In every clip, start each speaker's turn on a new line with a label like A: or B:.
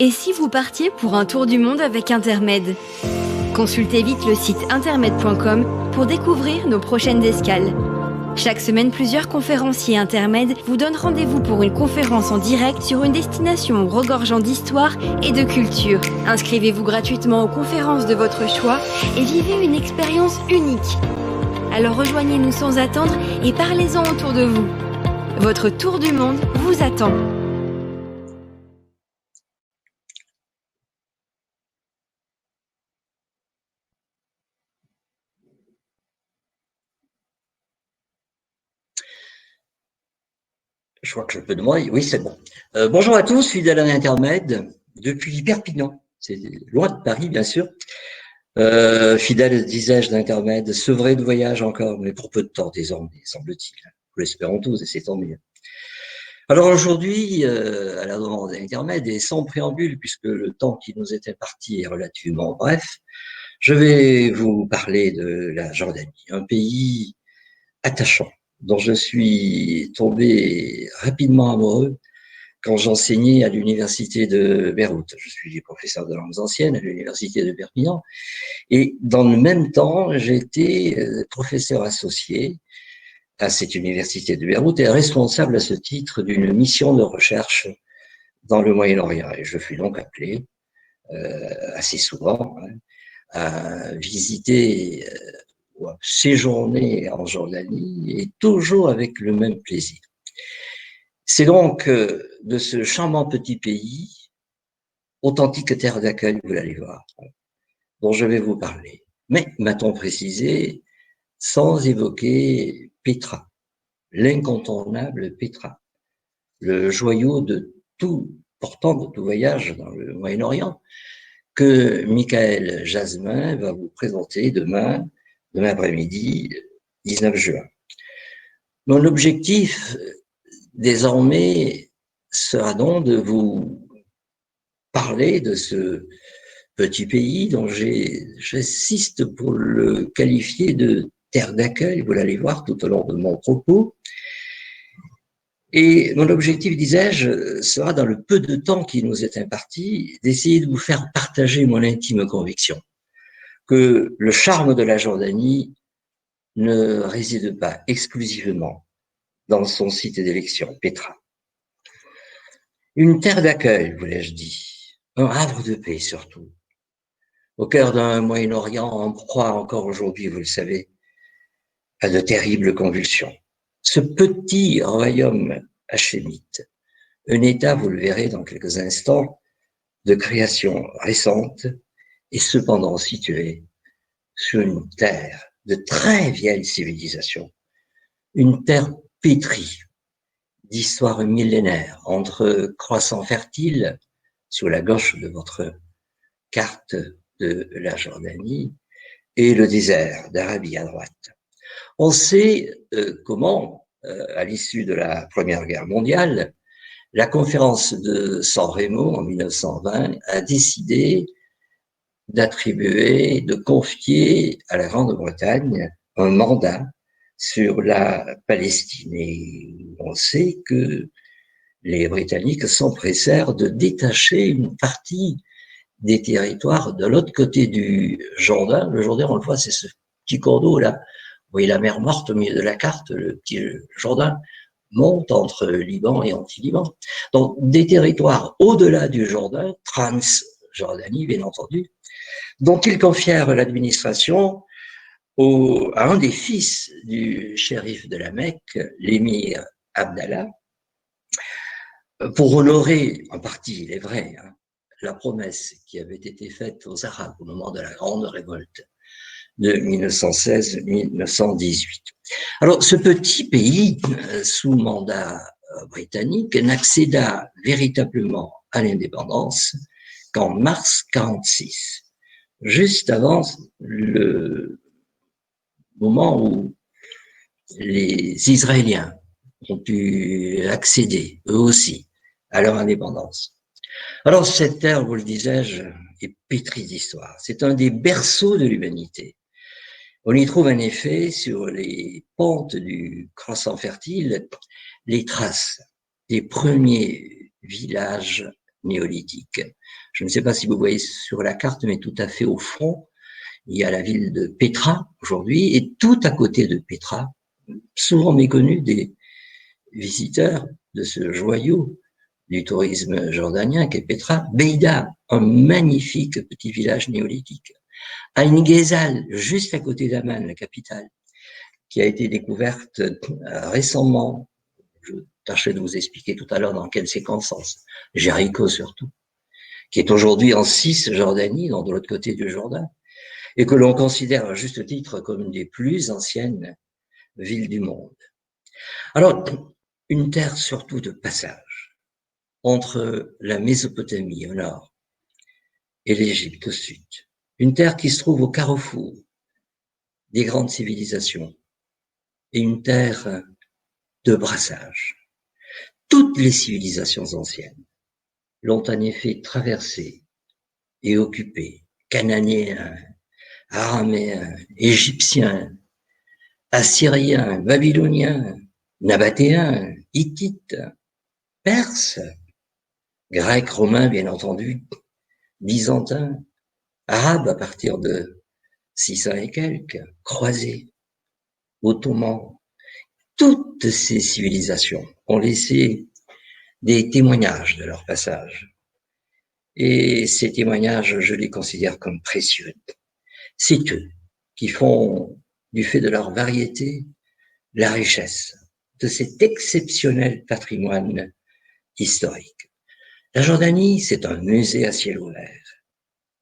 A: Et si vous partiez pour un tour du monde avec Intermed? Consultez vite le site intermed.com pour découvrir nos prochaines escales. Chaque semaine, plusieurs conférenciers Intermed vous donnent rendez-vous pour une conférence en direct sur une destination regorgeant d'histoire et de culture. Inscrivez-vous gratuitement aux conférences de votre choix et vivez une expérience unique. Alors rejoignez-nous sans attendre et parlez-en autour de vous. Votre tour du monde vous attend.
B: Je crois que je peux demander. Oui, c'est bon. Bonjour à tous, fidèles à l'Intermed, depuis Perpignan. C'est loin de Paris, bien sûr. Fidèle, disais-je, d'Intermed, sevré de voyage encore, mais pour peu de temps désormais, semble-t-il. Nous l'espérons tous, et c'est tant mieux. Alors aujourd'hui, à la demande d'Intermed, et sans préambule, puisque le temps qui nous est imparti est relativement bref, je vais vous parler de la Jordanie, un pays attachant, dont je suis tombé rapidement amoureux quand j'enseignais à l'université de Beyrouth. Je suis professeur de langues anciennes à l'université de Perpignan. Et dans le même temps, j'étais professeur associé à cette université de Beyrouth et responsable à ce titre d'une mission de recherche dans le Moyen-Orient. Et je fus donc appelé assez souvent à visiter ou à séjourner en Jordanie, et toujours avec le même plaisir. C'est donc de ce charmant petit pays, authentique terre d'accueil, vous allez voir, dont je vais vous parler. Mais, m'a-t-on précisé, sans évoquer Petra, l'incontournable Petra, le joyau de tout, pourtant de tout voyage dans le Moyen-Orient, que Michael Jasmin va vous présenter demain après-midi, 19 juin. Mon objectif, désormais, sera donc de vous parler de ce petit pays dont j'insiste pour le qualifier de terre d'accueil, vous l'allez voir tout au long de mon propos. Et mon objectif, disais-je, sera dans le peu de temps qui nous est imparti, d'essayer de vous faire partager mon intime conviction que le charme de la Jordanie ne réside pas exclusivement dans son site d'élection, Petra. Une terre d'accueil, vous l'ai-je dit, un havre de paix surtout, au cœur d'un Moyen-Orient en proie encore aujourd'hui, vous le savez, à de terribles convulsions. Ce petit royaume hachémite, un État, vous le verrez dans quelques instants, de création récente, et cependant situé sur une terre de très vieille civilisation, une terre pétrie d'histoires millénaires entre croissants fertiles sur la gauche de votre carte de la Jordanie et le désert d'Arabie à droite. On sait comment, à l'issue de la Première Guerre mondiale, la conférence de San Remo en 1920 a décidé d'attribuer, de confier à la Grande-Bretagne un mandat sur la Palestine. Et on sait que les Britanniques s'empressèrent de détacher une partie des territoires de l'autre côté du Jourdain. Le Jourdain, on le voit, c'est ce petit cours d'eau là. Vous voyez la mer Morte au milieu de la carte, le petit Jourdain monte entre Liban et anti-Liban. Donc, des territoires au-delà du Jourdain, Transjordanie, bien entendu, dont ils confièrent l'administration à un des fils du shérif de la Mecque, l'émir Abdallah, pour honorer, en partie, il est vrai, la promesse qui avait été faite aux Arabes au moment de la grande révolte de 1916-1918. Alors, ce petit pays, sous mandat britannique, n'accéda véritablement à l'indépendance qu'en mars 1946, juste avant le moment où les Israéliens ont pu accéder, eux aussi, à leur indépendance. Alors, cette terre, vous le disais-je, est pétrie d'histoire. C'est un des berceaux de l'humanité. On y trouve en effet, sur les pentes du croissant fertile, les traces des premiers villages néolithique. Je ne sais pas si vous voyez sur la carte, mais tout à fait au fond, il y a la ville de Pétra aujourd'hui, et tout à côté de Pétra, souvent méconnu des visiteurs de ce joyau du tourisme jordanien qu'est Pétra, Beida, un magnifique petit village néolithique. Ain Ghezal, juste à côté d'Amman, la capitale, qui a été découverte récemment. Je tâcherai de vous expliquer tout à l'heure dans quelles circonstances. Jéricho surtout, qui est aujourd'hui en Cisjordanie, de l'autre côté du Jourdain, et que l'on considère à juste titre comme une des plus anciennes villes du monde. Alors, une terre surtout de passage entre la Mésopotamie au nord et l'Égypte au sud. Une terre qui se trouve au carrefour des grandes civilisations et une terre de brassage. Toutes les civilisations anciennes l'ont en effet traversée et occupée. Cananéens, araméens, égyptiens, assyriens, babyloniens, nabatéens, hittites, perses, grecs, romains bien entendu, byzantins, arabes à partir de 600 et quelques, croisés, ottomans. Toutes ces civilisations ont laissé des témoignages de leur passage. Et ces témoignages, je les considère comme précieux. C'est eux qui font, du fait de leur variété, la richesse de cet exceptionnel patrimoine historique. La Jordanie, c'est un musée à ciel ouvert,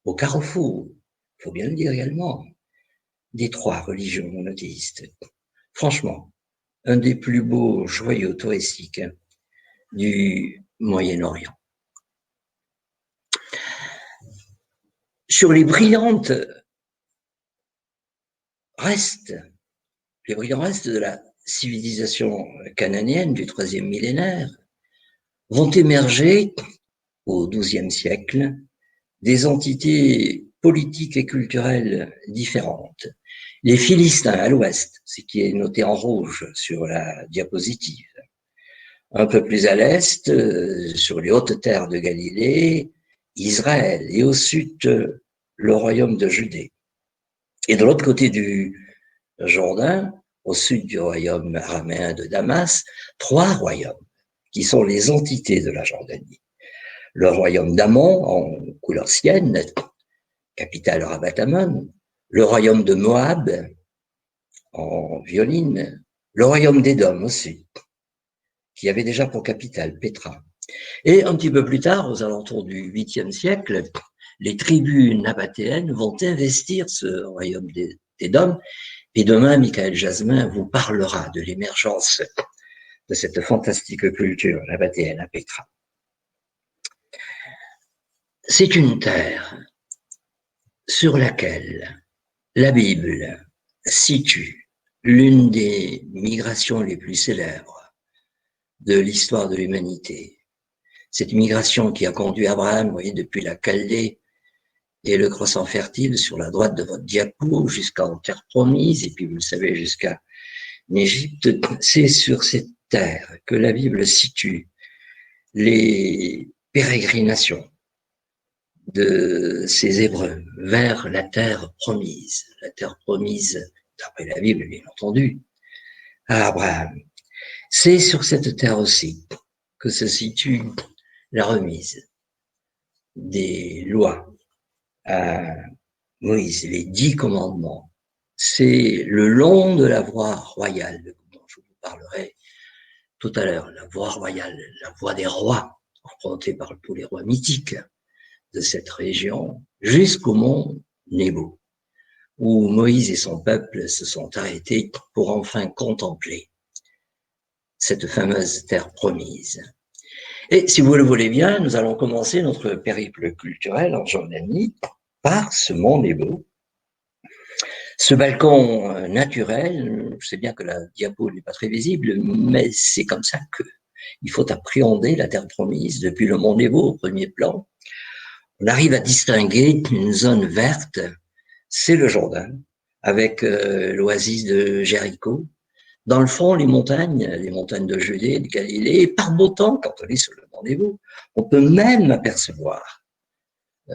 B: au carrefour, il faut bien le dire également, des trois religions monothéistes. Franchement, un des plus beaux joyaux touristiques du Moyen-Orient. Sur les brillants restes de la civilisation cananéenne du troisième millénaire vont émerger au XIIe siècle des entités politiques et culturelles différentes. Les Philistins à l'ouest, ce qui est noté en rouge sur la diapositive. Un peu plus à l'est, sur les hautes terres de Galilée, Israël, et au sud, le royaume de Judée. Et de l'autre côté du Jourdain, au sud du royaume araméen de Damas, trois royaumes qui sont les entités de la Jordanie. Le royaume d'Amon, en couleur sienne, capitale Rabat-Ammon, le royaume de Moab, en violine, le royaume d'Édom au sud, qui avait déjà pour capitale Pétra. Et un petit peu plus tard, aux alentours du 8e siècle, les tribus nabatéennes vont investir ce royaume d'Édom. Et demain, Michael Jasmin vous parlera de l'émergence de cette fantastique culture nabatéenne à Pétra. C'est une terre sur laquelle la Bible situe l'une des migrations les plus célèbres de l'histoire de l'humanité. Cette migration qui a conduit Abraham, vous voyez, depuis la Chaldée et le croissant fertile sur la droite de votre diapo jusqu'en terre promise, et puis vous le savez jusqu'à l'Égypte. C'est sur cette terre que la Bible situe les pérégrinations de ces Hébreux vers la terre promise d'après la Bible bien entendu, à Abraham. C'est sur cette terre aussi que se situe la remise des lois à Moïse, les 10 commandements. C'est le long de la voie royale dont je vous parlerai tout à l'heure, la voie royale, la voie des rois, empruntée par tous les rois mythiques de cette région, jusqu'au mont Nebo, où Moïse et son peuple se sont arrêtés pour enfin contempler cette fameuse terre promise. Et si vous le voulez bien, nous allons commencer notre périple culturel en Jordanie par ce mont Nebo. Ce balcon naturel, je sais bien que la diapo n'est pas très visible, mais c'est comme ça qu'il faut appréhender la terre promise depuis le mont Nebo au premier plan. On arrive à distinguer une zone verte, c'est le Jourdain, avec l'oasis de Jéricho, Dans le fond, les montagnes de Judée, de Galilée, et par beau temps, quand on est sur le mont Nebo, on peut même apercevoir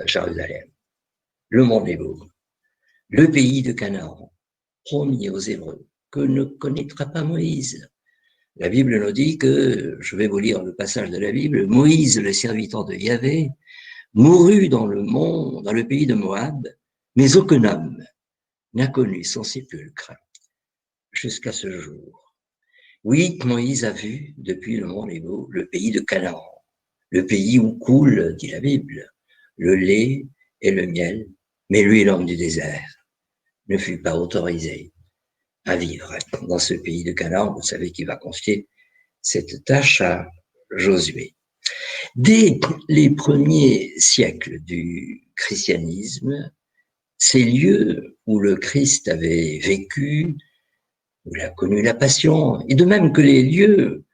B: Jérusalem, le mont Nebo, le pays de Canaan, promis aux Hébreux, que ne connaîtra pas Moïse. La Bible nous dit que, je vais vous lire le passage de la Bible, Moïse, le serviteur de Yahvé, mourut dans le pays de Moab, mais aucun homme n'a connu son sépulcre jusqu'à ce jour. Oui, Moïse a vu, depuis le mont Nebo, le pays de Canaan, le pays où coule, dit la Bible, le lait et le miel, mais lui, l'homme du désert, ne fut pas autorisé à vivre dans ce pays de Canaan. Vous savez qu'il va confier cette tâche à Josué. Dès les premiers siècles du christianisme, ces lieux où le Christ avait vécu, où il a connu la passion, et de même que les lieux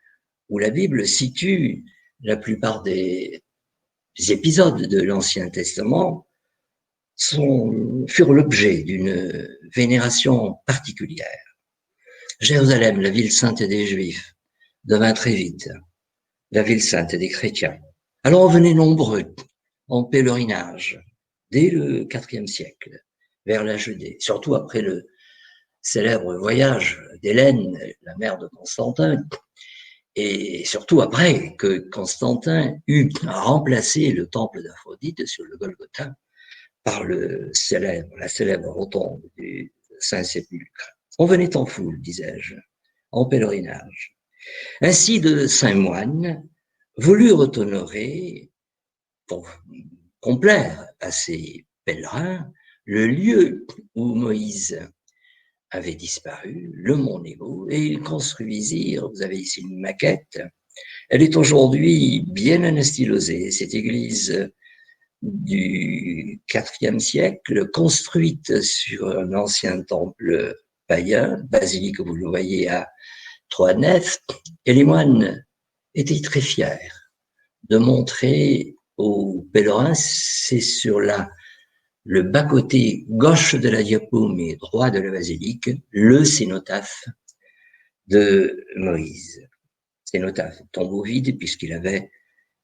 B: où la Bible situe la plupart des épisodes de l'Ancien Testament, furent l'objet d'une vénération particulière. Jérusalem, la ville sainte des Juifs, devint très vite la ville sainte des chrétiens. Alors on venait nombreux en pèlerinage dès le IVe siècle vers la Judée, surtout après le célèbre voyage d'Hélène, la mère de Constantin, et surtout après que Constantin eut remplacé le temple d'Aphrodite sur le Golgotha par la célèbre rotonde du Saint-Sépulcre. On venait en foule, disais-je, en pèlerinage. Ainsi de saint moines voulurent honorer, pour complaire à ces pèlerins, le lieu où Moïse avait disparu, le mont Nebo, et ils construisirent, vous avez ici une maquette, elle est aujourd'hui bien anastylosée, cette église du IVe siècle, construite sur un ancien temple païen, basilique, vous le voyez, à 3 nefs, et les moines étaient très fiers de montrer aux pèlerins, c'est sur le bas-côté gauche de la diapo, mais droit de la basilique, le cénotaphe de Moïse. Cénotaphe, tombeau vide puisqu'il avait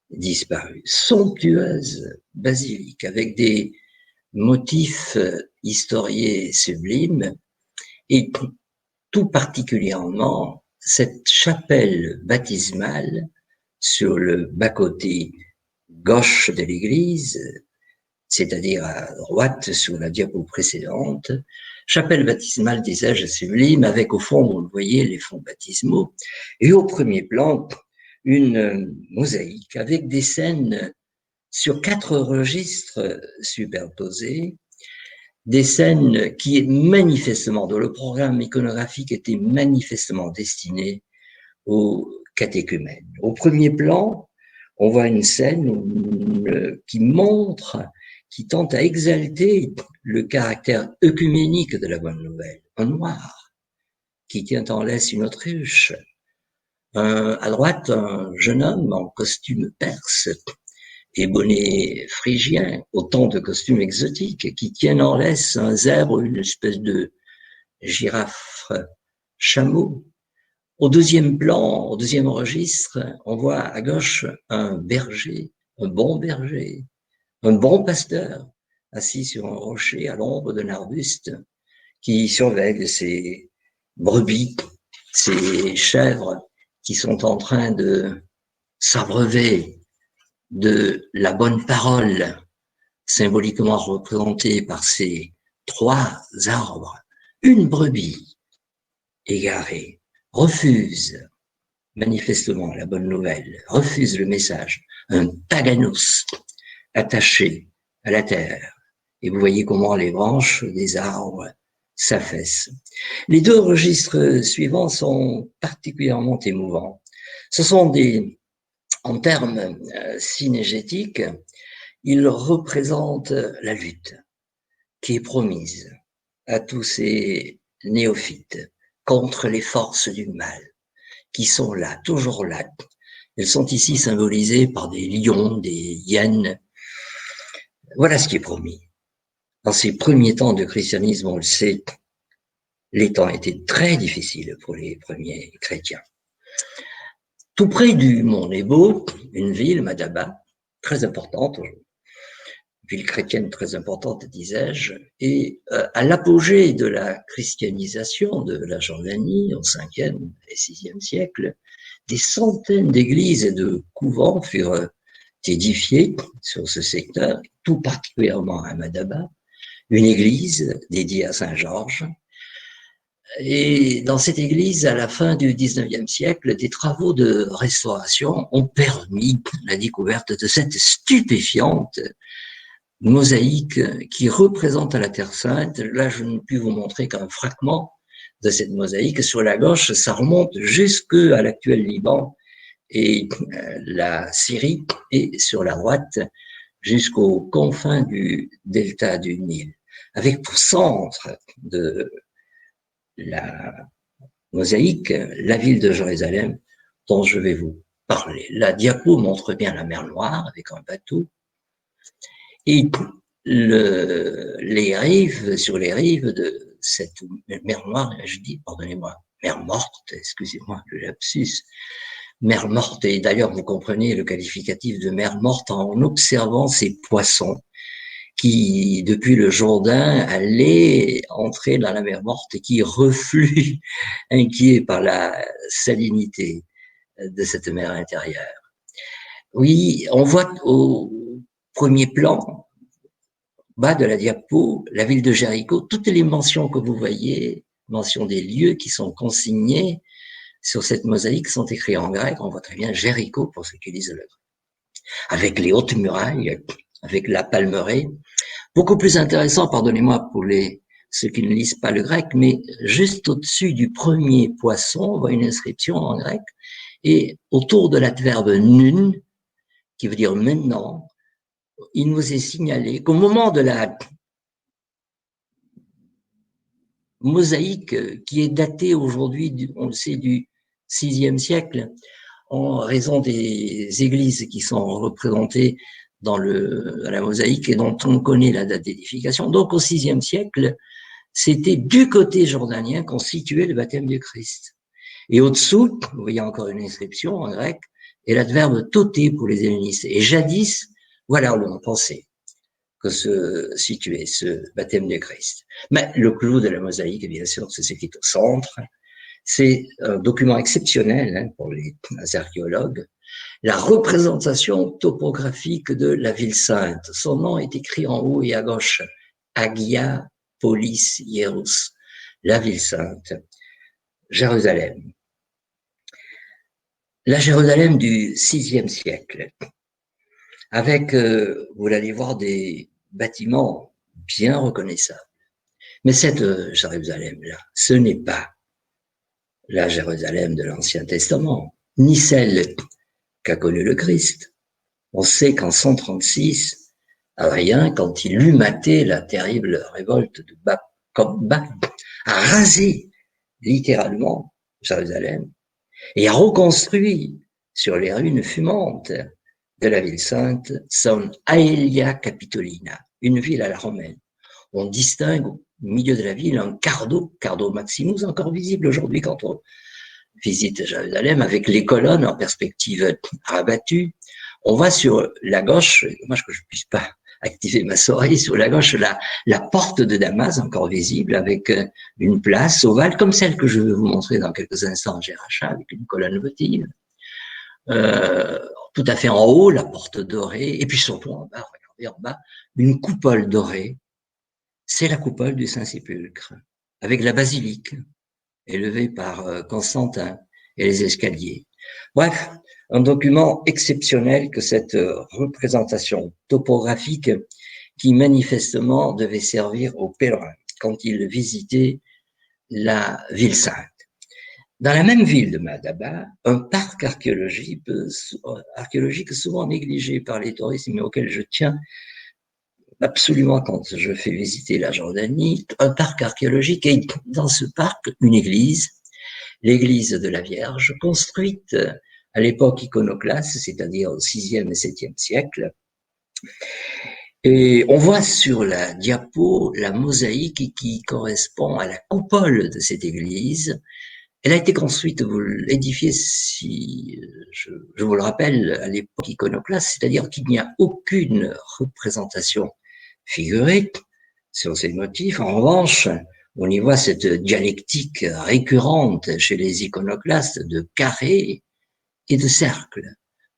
B: disparu. Somptueuse basilique avec des motifs historiés sublimes et tout particulièrement cette chapelle baptismale sur le bas-côté gauche de l'église, c'est-à-dire à droite sur la diapo précédente, chapelle baptismale, disais-je, sublime, avec au fond, vous le voyez, les fonds baptismaux, et au premier plan, une mosaïque avec des scènes sur 4 registres superposés, des scènes qui manifestement, dont le programme iconographique était manifestement destiné aux catéchumènes. Au premier plan, on voit une scène qui montre, qui tente à exalter le caractère œcuménique de la bonne nouvelle. Un noir qui tient en laisse une autruche. À droite, un jeune homme en costume perse et bonnet phrygien, autant de costumes exotiques, qui tiennent en laisse un zèbre, une espèce de girafe chameau. Au deuxième plan, au deuxième registre, on voit à gauche un berger, un bon pasteur, assis sur un rocher à l'ombre d'un arbuste, qui surveille ses brebis, ses chèvres, qui sont en train de s'abreuver de la bonne parole, symboliquement représentée par ces 3 arbres. Une brebis égarée refuse manifestement la bonne nouvelle, refuse le message, un paganus attaché à la terre. Et vous voyez comment les branches des arbres s'affaissent. Les 2 registres suivants sont particulièrement émouvants. Ce sont en termes synégétiques, ils représentent la lutte qui est promise à tous ces néophytes contre les forces du mal qui sont là, toujours là. Elles sont ici symbolisées par des lions, des hyènes. Voilà ce qui est promis. Dans ces premiers temps de christianisme, on le sait, les temps étaient très difficiles pour les premiers chrétiens. Tout près du mont Nebo, une ville, Madaba, très importante, ville chrétienne très importante, disais-je, et à l'apogée de la christianisation de la Jordanie au 5e et 6e siècle, des centaines d'églises et de couvents furent édifiés sur ce secteur, tout particulièrement à Madaba, une église dédiée à Saint Georges. Et dans cette église, à la fin du 19e siècle, des travaux de restauration ont permis la découverte de cette stupéfiante mosaïque qui représente la Terre Sainte. Là, je ne puis vous montrer qu'un fragment de cette mosaïque. Sur la gauche, ça remonte jusqu'à l'actuel Liban et la Syrie, et sur la droite, jusqu'aux confins du delta du Nil, avec pour centre de la mosaïque la ville de Jérusalem, dont je vais vous parler. La diapo montre bien la mer Noire avec un bateau, et sur les rives de cette mer Noire, je dis, pardonnez-moi, mer morte, excusez-moi le lapsus, mer morte, et d'ailleurs vous comprenez le qualificatif de mer morte en observant ces poissons qui, depuis le Jourdain, allaient entrer dans la mer morte et qui refluent, inquiets par la salinité de cette mer intérieure. Oui, on voit au premier plan, bas de la diapo, la ville de Jéricho. Toutes les mentions que vous voyez, mentions des lieux qui sont consignés sur cette mosaïque, sont écrits en grec. On voit très bien Jéricho pour ceux qui lisent le grec, avec les hautes murailles, avec la palmeraie. Beaucoup plus intéressant, pardonnez-moi pour ceux qui ne lisent pas le grec, mais juste au-dessus du premier poisson, on voit une inscription en grec, et autour de l'adverbe nun, qui veut dire maintenant, il nous est signalé qu'au moment de la mosaïque, qui est datée aujourd'hui, on le sait, du VIe siècle, en raison des églises qui sont représentées dans la mosaïque et dont on connaît la date d'édification. Donc, au VIe siècle, c'était du côté jordanien qu'on situait le baptême du Christ. Et au-dessous, vous voyez encore une inscription en grec, et l'adverbe toté pour les hellénistes. Et jadis, voilà où l'on pensait que se situait ce baptême du Christ. Mais le clou de la mosaïque, bien sûr, c'est ce qui est au centre. C'est un document exceptionnel pour les archéologues. La représentation topographique de la ville sainte. Son nom est écrit en haut et à gauche. Hagia Polis Hierus, la ville sainte, Jérusalem. La Jérusalem du VIe siècle, avec, vous allez voir, des bâtiments bien reconnaissables. Mais cette Jérusalem-là, ce n'est pas la Jérusalem de l'Ancien Testament, ni celle qu'a connue le Christ. On sait qu'en 136, Adrien, quand il eut maté la terrible révolte de Bar-Kokhba, a rasé littéralement Jérusalem et a reconstruit sur les ruines fumantes de la ville sainte son Aelia Capitolina, une ville à la romaine. On distingue au milieu de la ville un Cardo Maximus, encore visible aujourd'hui quand on visite Jérusalem, avec les colonnes en perspective rabattues. On voit sur la gauche, dommage que je ne puisse pas activer ma souris, sur la gauche, la porte de Damas, encore visible, avec une place ovale, comme celle que je vais vous montrer dans quelques instants en Géracha, avec une colonne votive. Tout à fait en haut, la porte dorée, et puis surtout en bas, regardez en bas, une coupole dorée. C'est la coupole du Saint-Sépulcre, avec la basilique, élevée par Constantin, et les escaliers. Bref, un document exceptionnel que cette représentation topographique qui manifestement devait servir aux pèlerins quand ils visitaient la ville sainte. Dans la même ville de Madaba, un parc archéologique souvent négligé par les touristes, mais auquel je tiens absolument quand je fais visiter la Jordanie, un parc archéologique, et dans ce parc, une église, l'église de la Vierge, construite à l'époque iconoclaste, c'est-à-dire au VIe et VIIe siècle, Et on voit sur la diapo la mosaïque qui correspond à la coupole de cette église. Elle a été construite, édifiée, si je vous le rappelle, à l'époque iconoclaste, c'est-à-dire qu'il n'y a aucune représentation figurée sur ces motifs. En revanche, on y voit cette dialectique récurrente chez les iconoclastes de carré et de cercle.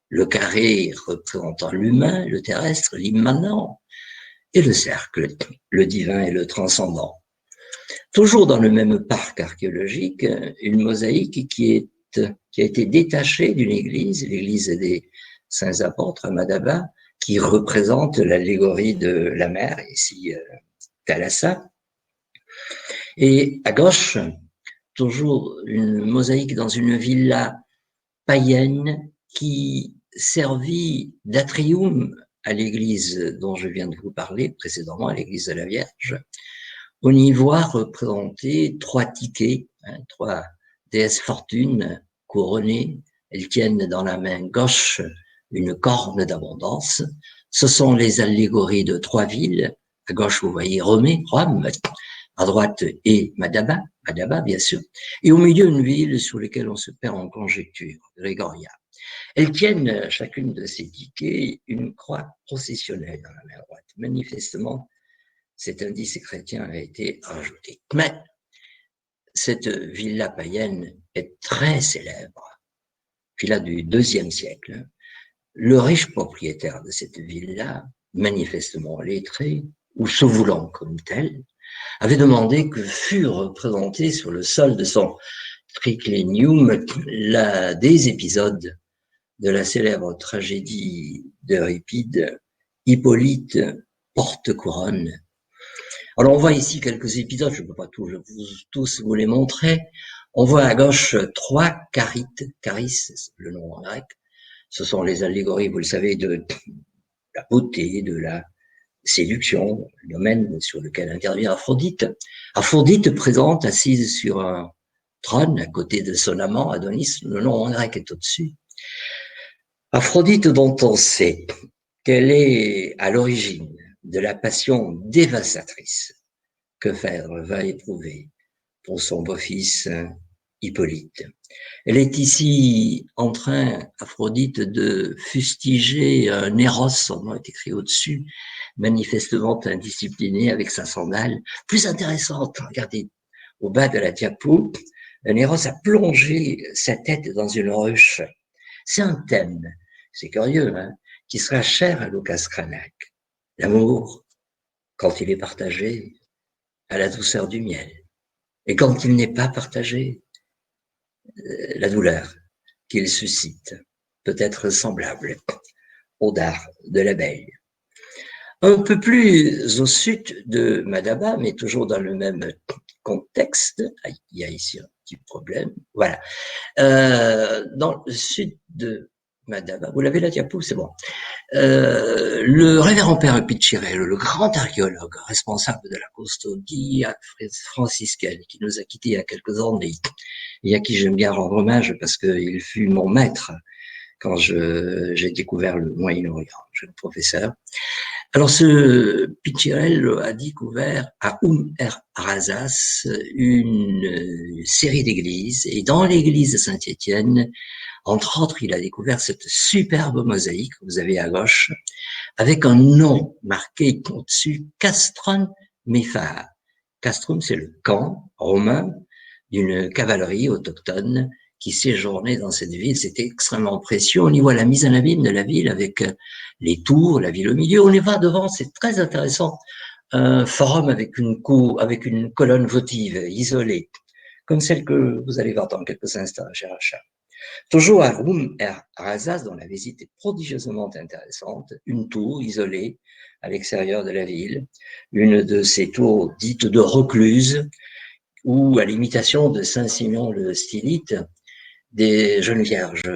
B: Le carré représentant l'humain, le terrestre, l'immanent, et le cercle, le divin et le transcendant. Toujours dans le même parc archéologique, une mosaïque qui a été détachée d'une église, l'église des Saints Apôtres à Madaba, qui représente l'allégorie de la mer, ici Thalassa. Et à gauche, toujours une mosaïque dans une villa païenne qui servit d'atrium à l'église dont je viens de vous parler précédemment, à l'église de la Vierge. On y voit représenter 3 tickets, 3 déesses fortune couronnées. Elles tiennent dans la main gauche une corne d'abondance. Ce sont les allégories de 3 villes. À gauche, vous voyez Rome, à droite et Madaba bien sûr, et au milieu une ville sur laquelle on se perd en conjecture, Grégoria. Elles tiennent chacune de ces tickets une croix processionnelle dans la main droite. Manifestement, cet indice chrétien a été rajouté. Mais cette villa païenne est très célèbre, villa du IIe siècle. Le riche propriétaire de cette villa, manifestement lettré, ou se voulant comme tel, avait demandé que fût représenté sur le sol de son triclinium des épisodes de la célèbre tragédie d'Euripide, Hippolyte porte-couronne. Alors on voit ici quelques épisodes, je ne peux pas tous vous les montrer. On voit à gauche 3 charites, charis, c'est le nom en grec. Ce sont les allégories, vous le savez, de la beauté, de la séduction, le domaine sur lequel intervient Aphrodite. Aphrodite présente, assise sur un trône à côté de son amant Adonis, le nom en grec est au-dessus. Aphrodite dont on sait qu'elle est à l'origine de la passion dévastatrice que Phèdre va éprouver pour son beau-fils Hippolyte. Elle est ici en train, Aphrodite, de fustiger un Éros, son nom est écrit au-dessus, manifestement indiscipliné avec sa sandale. Plus intéressante, regardez au bas de la diapo, un Éros a plongé sa tête dans une ruche. C'est un thème, c'est curieux, qui sera cher à Lucas Cranach. L'amour, quand il est partagé, a la douceur du miel. Et quand il n'est pas partagé, la douleur qu'il suscite peut être semblable au dard de l'abeille. Un peu plus au sud de Madaba, mais toujours dans le même contexte, il y a ici un petit problème, voilà, dans le sud de Madaba, vous l'avez la diapo, c'est bon. Le révérend père Pichirel, le grand archéologue responsable de la custodie franciscaine, qui nous a quittés il y a quelques années, et à qui j'aime bien rendre hommage parce qu'il fut mon maître quand j'ai découvert le Moyen-Orient, jeune professeur. Alors, ce Pichirel a découvert à Razas une série d'églises, et dans l'église de Saint-Étienne, entre autres, il a découvert cette superbe mosaïque que vous avez à gauche, avec un nom marqué au-dessus, Castrum Mephar. Castrum, c'est le camp romain d'une cavalerie autochtone qui séjournait dans cette ville. C'était extrêmement précieux. On y voit la mise en abîme de la ville avec les tours, la ville au milieu. On y va devant, c'est très intéressant. Un forum avec une colonne votive isolée, comme celle que vous allez voir dans quelques instants, cher achat. Toujours à Razas, dont la visite est prodigieusement intéressante, une tour isolée à l'extérieur de la ville, une de ces tours dites de recluse, où, à l'imitation de Saint-Simeon le Stylite, des jeunes vierges,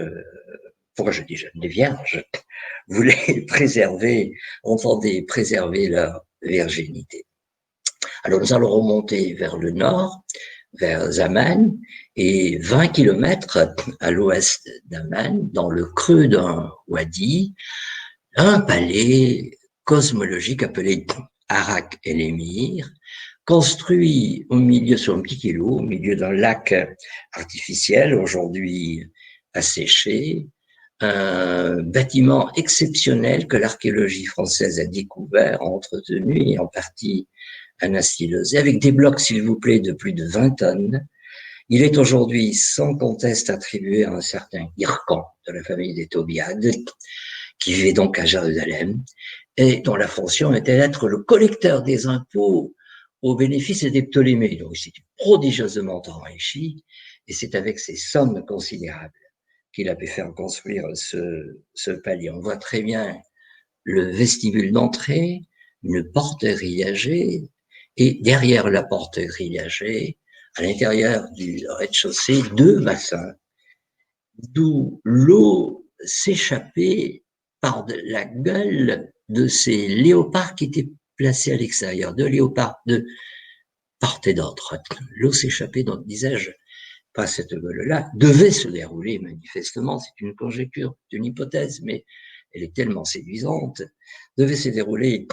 B: pourquoi je dis jeunes, des vierges, voulaient entendaient préserver leur virginité. Alors nous allons remonter vers le nord, vers Zaman, et 20 kilomètres à l'ouest d'Amman, dans le creux d'un wadi, un palais cosmologique appelé Arak El Emir, construit au milieu, sur un petit îlot, au milieu d'un lac artificiel, aujourd'hui asséché, un bâtiment exceptionnel que l'archéologie française a découvert, entretenu et en partie anastylosé, avec des blocs, s'il vous plaît, de plus de 20 tonnes. Il est aujourd'hui sans conteste attribué à un certain Hircan de la famille des Tobiades, qui vivait donc à Jérusalem, et dont la fonction était d'être le collecteur des impôts au bénéfice des Ptolémées. Donc, il s'est prodigieusement enrichi, et c'est avec ces sommes considérables qu'il a pu faire construire ce palais. On voit très bien le vestibule d'entrée, une porte grillagée, et derrière la porte grillagée, à l'intérieur du rez-de-chaussée, 2 bassins, d'où l'eau s'échappait par la gueule de ces léopards qui étaient placés à l'extérieur, 2 léopards de part et d'autre. L'eau s'échappait, donc disais-je, pas cette gueule-là, devait se dérouler manifestement, c'est une conjecture, c'est une hypothèse, mais elle est tellement séduisante, devait se dérouler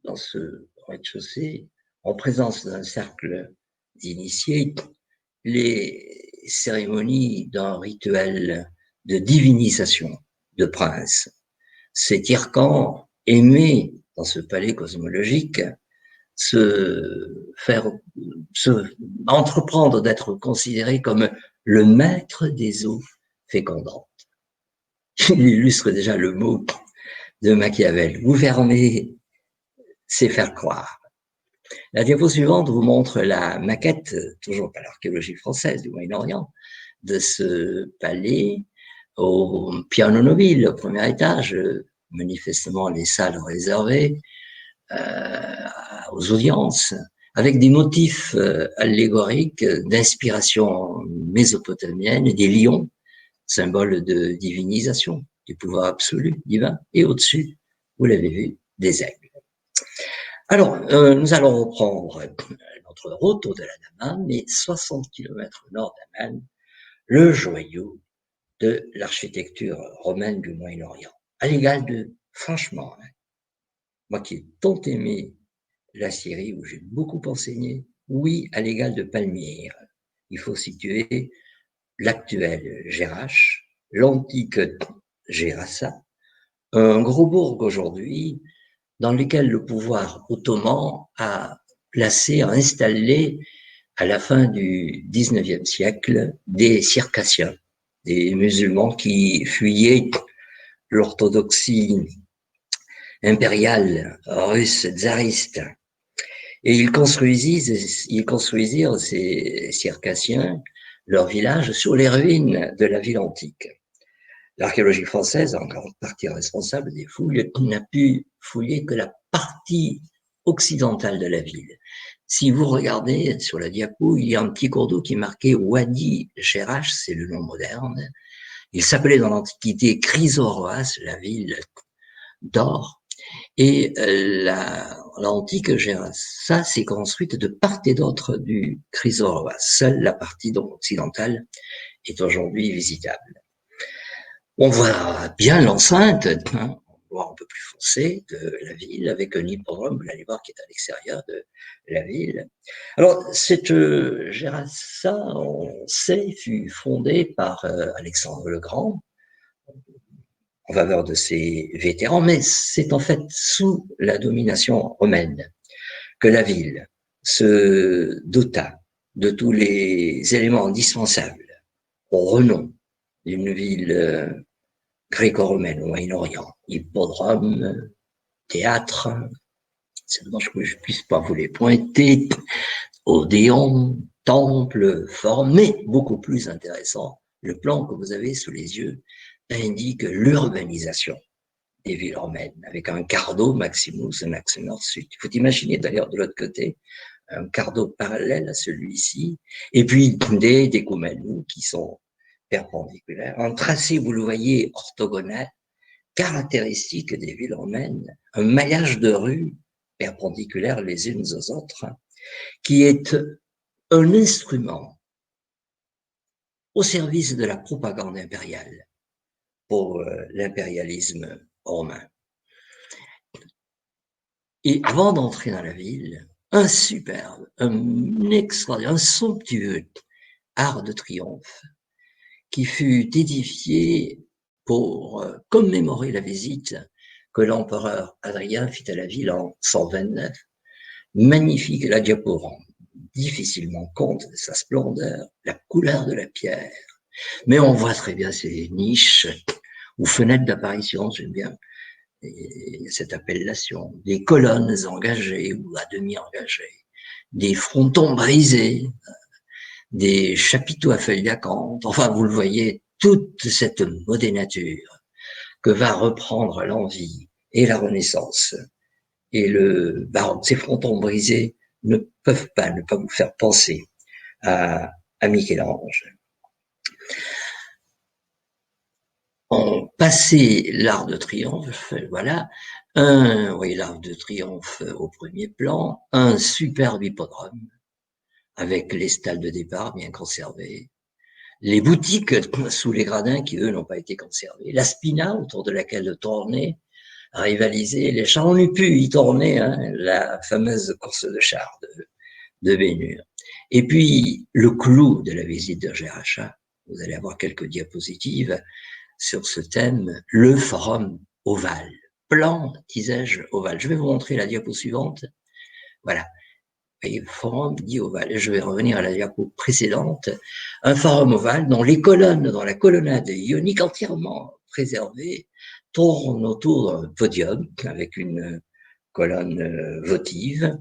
B: dans ce rez-de-chaussée, en présence d'un cercle d'initiés, les cérémonies d'un rituel de divinisation de prince. Cet Hircan aimait, dans ce palais cosmologique, entreprendre d'être considéré comme le maître des eaux fécondantes. Il illustre déjà le mot de Machiavel. Gouverner, c'est faire croire. La diapo suivante vous montre la maquette, toujours par l'archéologie française du Moyen-Orient, de ce palais au piano nobile, au premier étage, manifestement les salles réservées aux audiences, avec des motifs allégoriques d'inspiration mésopotamienne, des lions, symbole de divinisation, du pouvoir absolu, divin, et au-dessus, vous l'avez vu, des aigles. Alors, nous allons reprendre notre route au-delà d'Amman, mais 60 km au nord d'Amman, le joyau de l'architecture romaine du Moyen-Orient, à l'égal de, franchement, moi qui ai tant aimé la Syrie, où j'ai beaucoup enseigné, oui, à l'égal de Palmyre. Il faut situer l'actuel Jerash, l'antique Gerasa, un gros bourg aujourd'hui dans lequel le pouvoir ottoman a placé, a installé à la fin du XIXe siècle des circassiens, des musulmans qui fuyaient l'orthodoxie impériale russe tsariste. Et ils construisirent ces circassiens leur village sur les ruines de la ville antique. L'archéologie française, en grande partie responsable des fouilles, n'a pu fouiller que la partie occidentale de la ville. Si vous regardez sur la diapo, il y a un petit cours d'eau qui est marqué Wadi Jerash, c'est le nom moderne. Il s'appelait dans l'Antiquité Chrysoroas, la ville d'or. Et l'antique Gerasa s'est construite de part et d'autre du Chrysoroas. Seule la partie donc occidentale est aujourd'hui visitable. On voit bien l'enceinte, hein, on voit un peu plus foncé de la ville, avec un hippodrome, vous allez voir, qui est à l'extérieur de la ville. Alors, cette Gerasa, on sait, fut fondée par Alexandre le Grand, en faveur de ses vétérans, mais c'est en fait sous la domination romaine que la ville se dota de tous les éléments indispensables au renom d'une ville gréco-romaine au Moyen-Orient, hippodrome, théâtre, c'est dommage que je ne puisse pas vous les pointer, odéon, temple, forum, mais beaucoup plus intéressant, le plan que vous avez sous les yeux indique l'urbanisation des villes romaines, avec un cardo maximus, un axe nord-sud. Il faut imaginer d'ailleurs de l'autre côté un cardo parallèle à celui-ci, et puis des découmanous qui sont perpendiculaires. Un tracé, vous le voyez, orthogonal, caractéristique des villes romaines, un maillage de rues perpendiculaires les unes aux autres, qui est un instrument au service de la propagande impériale pour l'impérialisme romain. Et avant d'entrer dans la ville, un superbe, un extraordinaire, un somptueux arc de triomphe qui fut édifié pour commémorer la visite que l'empereur Adrien fit à la ville en 129. Magnifique, la diapo rend difficilement compte de sa splendeur, la couleur de la pierre. Mais on voit très bien ces niches ou fenêtres d'apparition, j'aime bien cette appellation, des colonnes engagées ou à demi engagées, des frontons brisés, des chapiteaux à feuilles d'acanthe, enfin vous le voyez, toute cette modénature que va reprendre l'envie et la Renaissance et le baroque. Ces frontons brisés ne peuvent pas ne pas vous faire penser à Michel-Ange. En passé l'Arc de Triomphe, voilà, l'Arc de Triomphe au premier plan, un superbe hippodrome avec les stalles de départ bien conservées, les boutiques sous les gradins qui, eux, n'ont pas été conservés, la spina autour de laquelle tournait, rivalisait, les chars, on eût pu y tourner, hein, la fameuse course de chars de Bénur. Et puis, le clou de la visite de Gérachat, vous allez avoir quelques diapositives sur ce thème, le forum ovale, plan, disais-je, ovale. Je vais vous montrer la diapo suivante. Voilà. Et forum dit ovale. Je vais revenir à la diapo précédente. Un forum ovale dont les colonnes, dans la colonnade ionique entièrement préservée, tournent autour d'un podium avec une colonne votive.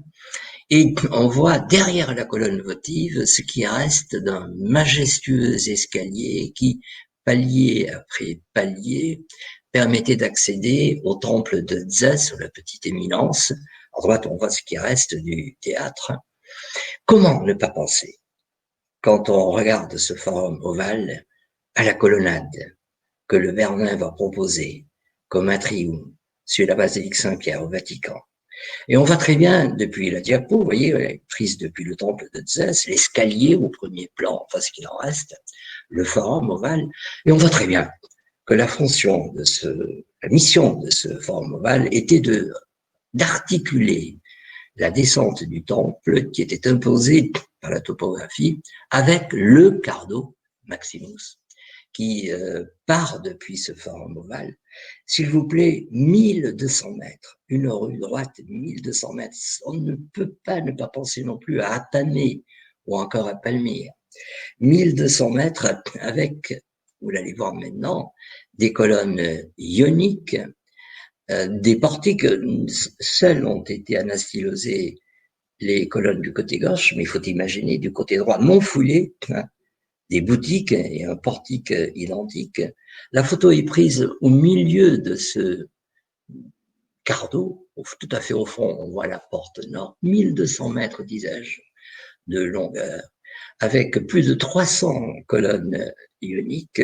B: Et on voit derrière la colonne votive ce qui reste d'un majestueux escalier qui, palier après palier, permettait d'accéder au temple de Dza sur la petite éminence. À droite, on voit ce qui reste du théâtre. Comment ne pas penser, quand on regarde ce forum ovale, à la colonnade que le Bernin va proposer comme atrium sur la basilique Saint-Pierre au Vatican. Et on voit très bien, depuis la diapo, vous voyez, prise depuis le temple de Zès, l'escalier au premier plan, enfin ce qu'il en reste, le forum ovale, et on voit très bien que la fonction de la mission de ce forum ovale était d'articuler la descente du temple qui était imposée par la topographie avec le Cardo Maximus qui part depuis ce forum ovale. S'il vous plaît, 1200 mètres, une rue droite, 1200 mètres. On ne peut pas ne pas penser non plus à Apané ou encore à Palmyre. 1200 mètres avec, vous l'allez voir maintenant, des colonnes ioniques, des portiques, seuls ont été anastylosés les colonnes du côté gauche, mais il faut imaginer du côté droit, Montfouillé, des boutiques et un portique identique. La photo est prise au milieu de ce cardo, tout à fait au fond, on voit la porte nord, 1200 mètres, disais-je, de longueur, avec plus de 300 colonnes ioniques.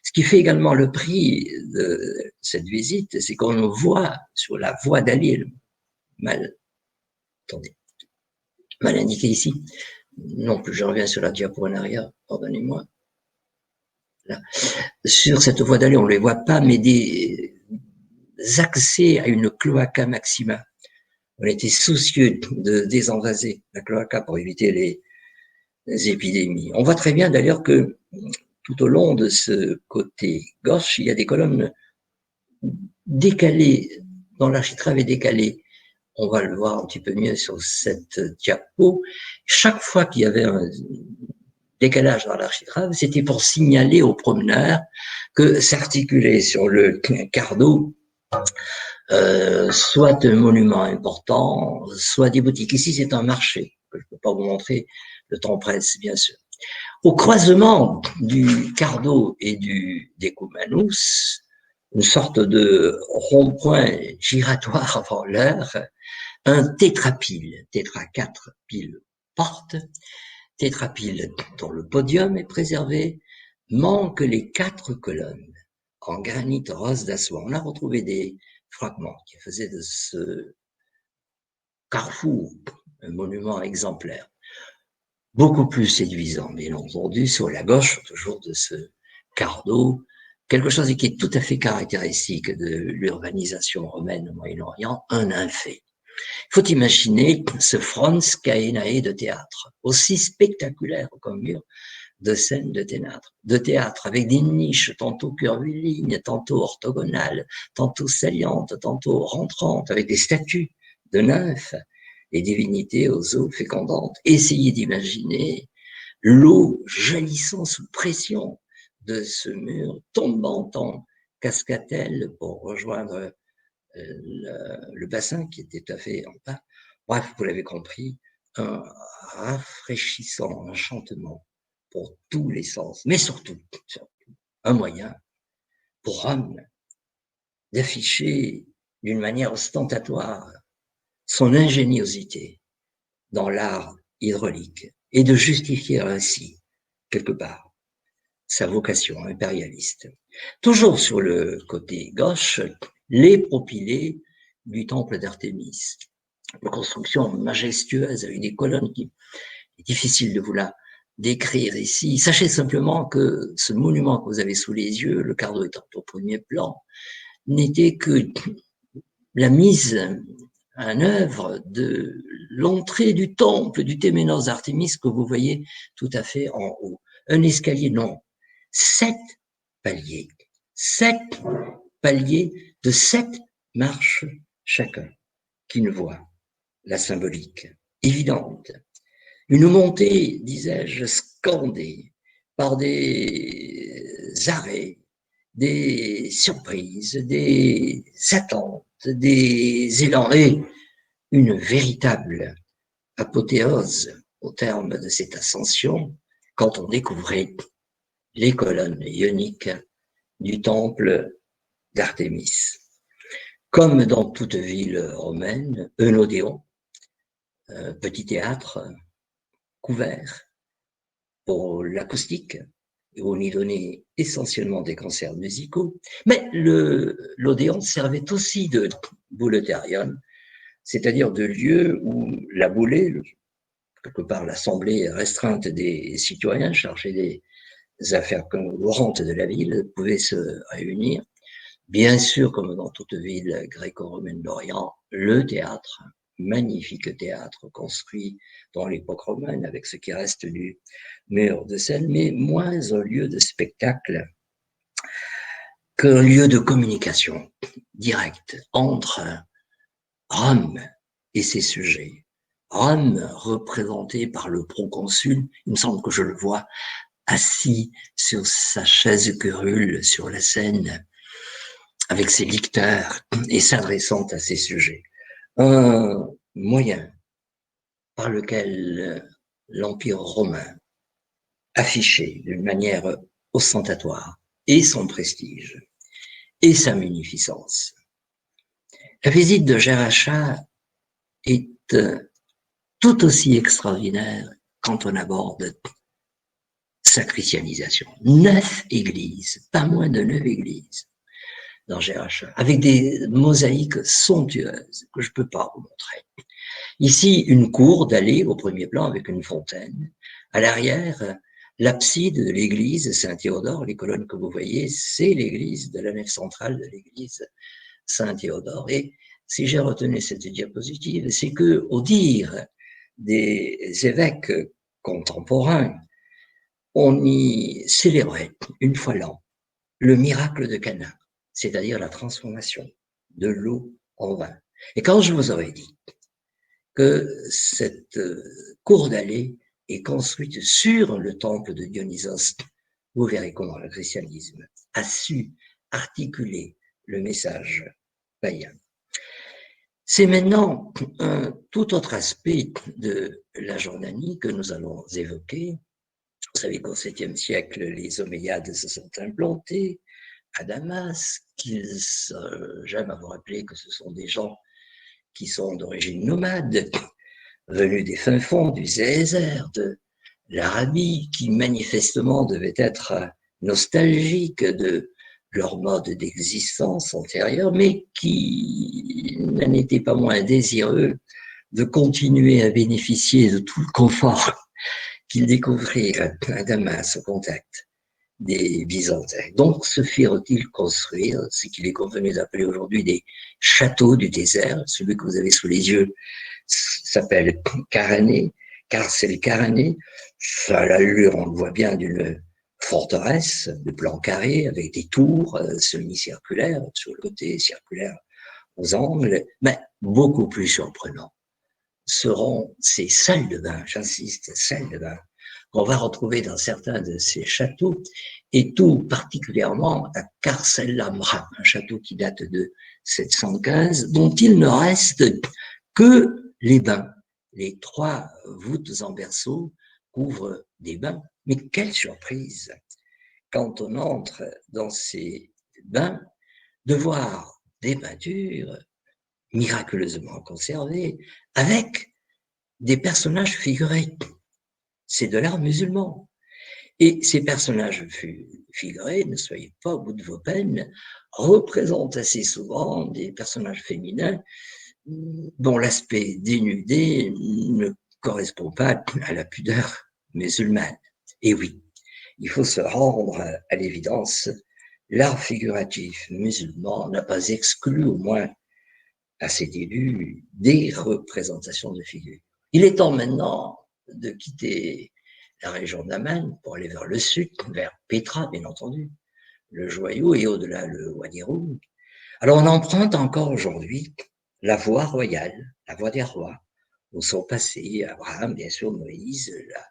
B: Ce qui fait également le prix de cette visite, c'est qu'on voit sur la voie d'Alil, mal indiqué ici, non plus, je reviens sur la diapo en arrière, pardonnez-moi. Là. Sur cette voie d'allée, on ne les voit pas, mais des accès à une cloaca maxima. On était soucieux de désenvaser la cloaca pour éviter les épidémies. On voit très bien d'ailleurs que tout au long de ce côté gauche, il y a des colonnes décalées, dont l'architrave est décalé. On va le voir un petit peu mieux sur cette diapo. Chaque fois qu'il y avait un décalage dans l'architrave, c'était pour signaler aux promeneurs que s'articulait sur le cardo soit un monument important, soit des boutiques. Ici, c'est un marché, que je ne peux pas vous montrer, le temps presse, bien sûr. Au croisement du cardo et du decumanus, une sorte de rond-point giratoire avant l'heure, un tétrapile, tétra 4 piles porte, tétrapile dont le podium est préservé, manque les 4 colonnes en granit rose d'Assois. On a retrouvé des fragments qui faisaient de ce carrefour un monument exemplaire. Beaucoup plus séduisant, bien entendu, sur la gauche, toujours de ce cardo, quelque chose qui est tout à fait caractéristique de l'urbanisation romaine au Moyen-Orient, un nymphée. Il faut imaginer ce Franz Caenae de théâtre, aussi spectaculaire qu'un mur de scènes de théâtre, avec des niches tantôt curvilignes, tantôt orthogonales, tantôt salientes, tantôt rentrantes, avec des statues de nymphes et divinités aux eaux fécondantes. Essayez d'imaginer l'eau jaillissant sous pression de ce mur, tombant en cascatelle pour rejoindre le bassin qui était tout à fait en bas. Bref, vous l'avez compris, un rafraîchissant enchantement pour tous les sens, mais surtout un moyen pour Rome d'afficher d'une manière ostentatoire son ingéniosité dans l'art hydraulique et de justifier ainsi, quelque part, sa vocation impérialiste. Toujours sur le côté gauche, les propylées du temple d'Artémis. Une construction majestueuse avec des colonnes qui est difficile de vous la décrire ici. Sachez simplement que ce monument que vous avez sous les yeux, le cardo étant au premier plan, n'était que la mise en œuvre de l'entrée du temple du Téménos d'Artémis que vous voyez tout à fait en haut. Un escalier, non, 7 paliers. 7 paliers de 7 marches chacun, qui ne voit la symbolique évidente. Une montée, disais-je, scandée par des arrêts, des surprises, des attentes, des élans et une véritable apothéose au terme de cette ascension quand on découvrait les colonnes ioniques du temple d'Artémis. Comme dans toute ville romaine, un odéon, petit théâtre couvert pour l'acoustique, et on y donnait essentiellement des concerts musicaux, mais l'odéon servait aussi de bouleuterium, c'est-à-dire de lieu où la boulée, quelque part l'assemblée restreinte des citoyens chargés des affaires courantes de la ville, pouvait se réunir. Bien sûr, comme dans toute ville gréco-romaine d'Orient, le théâtre, magnifique théâtre construit dans l'époque romaine avec ce qui reste du mur de scène, mais moins un lieu de spectacle qu'un lieu de communication directe entre Rome et ses sujets. Rome, représenté par le proconsul, il me semble que je le vois assis sur sa chaise curule sur la scène, avec ses licteurs et s'adressant à ses sujets. Un moyen par lequel l'Empire romain affichait d'une manière ostentatoire et son prestige et sa munificence. La visite de Jeracha est tout aussi extraordinaire quand on aborde sa christianisation. 9 églises, pas moins de 9 églises dans Jeracha, avec des mosaïques somptueuses que je ne peux pas vous montrer. Ici, une cour d'allée au premier plan avec une fontaine. À l'arrière, l'abside de l'église Saint-Théodore. Les colonnes que vous voyez, c'est l'église de la nef centrale de l'église Saint-Théodore. Et si j'ai retenu cette diapositive, c'est que, au dire des évêques contemporains, on y célébrait une fois l'an le miracle de Cana, c'est-à-dire la transformation de l'eau en vin. Et quand je vous aurais dit que cette cour d'allée est construite sur le temple de Dionysos, vous verrez comment le christianisme a su articuler le message païen. C'est maintenant un tout autre aspect de la Jordanie que nous allons évoquer. Vous savez qu'au 7e siècle, les Omeyyades se sont implantés à Damas, j'aime à vous rappeler que ce sont des gens qui sont d'origine nomade, venus des fins fonds du Zézer, de l'Arabie, qui manifestement devaient être nostalgiques de leur mode d'existence antérieure, mais qui n'en étaient pas moins désireux de continuer à bénéficier de tout le confort qu'ils découvrirent à Damas au contact des Byzantins. Donc, se firent-ils construire ce qu'il est convenu d'appeler aujourd'hui des châteaux du désert. Celui que vous avez sous les yeux s'appelle Caranée, Carcel Caranée. Ça a l'allure, on le voit bien, d'une forteresse de plan carré avec des tours semi-circulaires sur le côté, circulaires aux angles, mais beaucoup plus surprenant seront ces salles de bain, j'insiste, salles de bain, qu'on va retrouver dans certains de ces châteaux, et tout particulièrement à Carcel-Lamra, un château qui date de 715, dont il ne reste que les bains. Les 3 voûtes en berceau couvrent des bains. Mais quelle surprise quand on entre dans ces bains de voir des peintures miraculeusement conservées avec des personnages figurés. C'est de l'art musulman. Et ces personnages figurés, ne soyez pas au bout de vos peines, représentent assez souvent des personnages féminins dont l'aspect dénudé ne correspond pas à la pudeur musulmane. Et oui, il faut se rendre à l'évidence, l'art figuratif musulman n'a pas exclu, au moins à ses débuts, des représentations de figures. Il est temps maintenant de quitter la région d'Amman pour aller vers le sud, vers Pétra, bien entendu, le joyau et au-delà le Wadi Rum. Alors on emprunte encore aujourd'hui la voie royale, la voie des rois, où sont passés Abraham, bien sûr, Moïse, la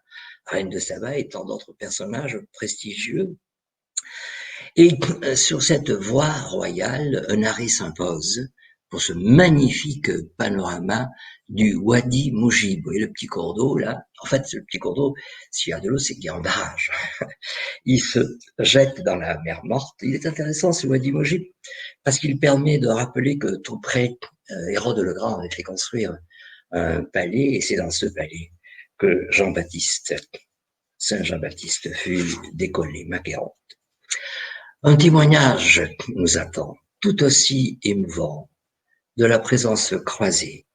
B: reine de Saba et tant d'autres personnages prestigieux. Et sur cette voie royale, un arrêt s'impose pour ce magnifique panorama du Wadi Moujib. Vous voyez le petit cours d'eau là? En fait, le petit cours d'eau, s'il y a de l'eau, c'est qu'il y a un barrage. Il se jette dans la mer Morte. Il est intéressant ce Wadi Moujib parce qu'il permet de rappeler que tout près, Hérode le Grand avait fait construire un palais et c'est dans ce palais que Saint Jean-Baptiste fut décollé, Macéron. Un témoignage nous attend, tout aussi émouvant, de la présence croisée.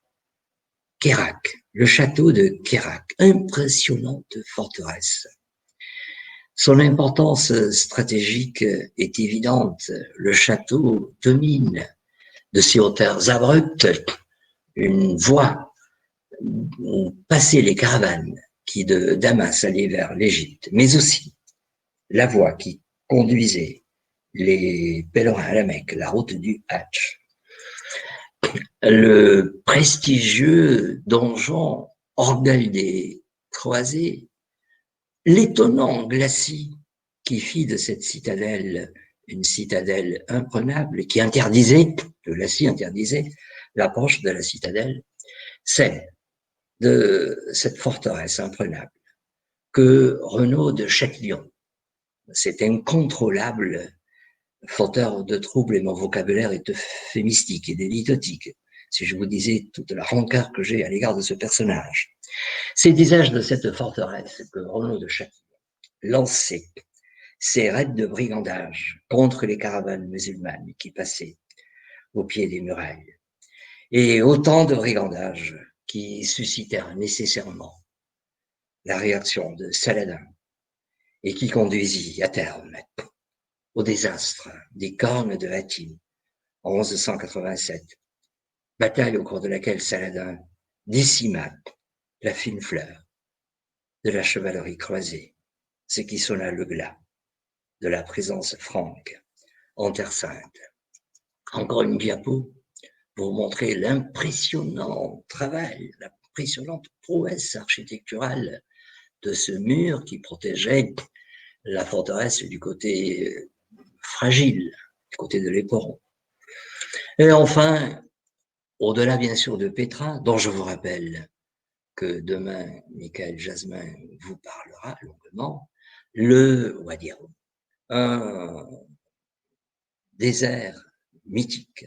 B: Kérak, le château de Kérak, impressionnante forteresse. Son importance stratégique est évidente. Le château domine de ses hauteurs abruptes une voie où passaient les caravanes qui de Damas allaient vers l'Égypte, mais aussi la voie qui conduisait les pèlerins à la Mecque, la route du Hadj. Le prestigieux donjon orgueil des croisés, l'étonnant glacis qui fit de cette citadelle une citadelle imprenable, qui interdisait, le glacis interdisait l'approche de la citadelle, celle de cette forteresse imprenable que Renaud de Châtillon, cet incontrôlable fauteur de troubles, et mon vocabulaire est euphémistique et délitotique, si je vous disais toute la rancœur que j'ai à l'égard de ce personnage. C'est l'usage de cette forteresse que Renaud de Châtillon lançait ses raids de brigandage contre les caravanes musulmanes qui passaient au pied des murailles. Et autant de brigandages qui suscitèrent nécessairement la réaction de Saladin et qui conduisit à terme au désastre des cornes de Hattin en 1187, bataille au cours de laquelle Saladin décima la fine fleur de la chevalerie croisée, ce qui sonna le glas de la présence franque en Terre Sainte. Encore une diapo pour vous montrer l'impressionnant travail, l'impressionnante prouesse architecturale de ce mur qui protégeait la forteresse du côté fragile, du côté de l'éperon. Et enfin, au-delà bien sûr de Pétra, dont je vous rappelle que demain, Michael Jasmin vous parlera longuement, le Wadi Rum, un désert mythique,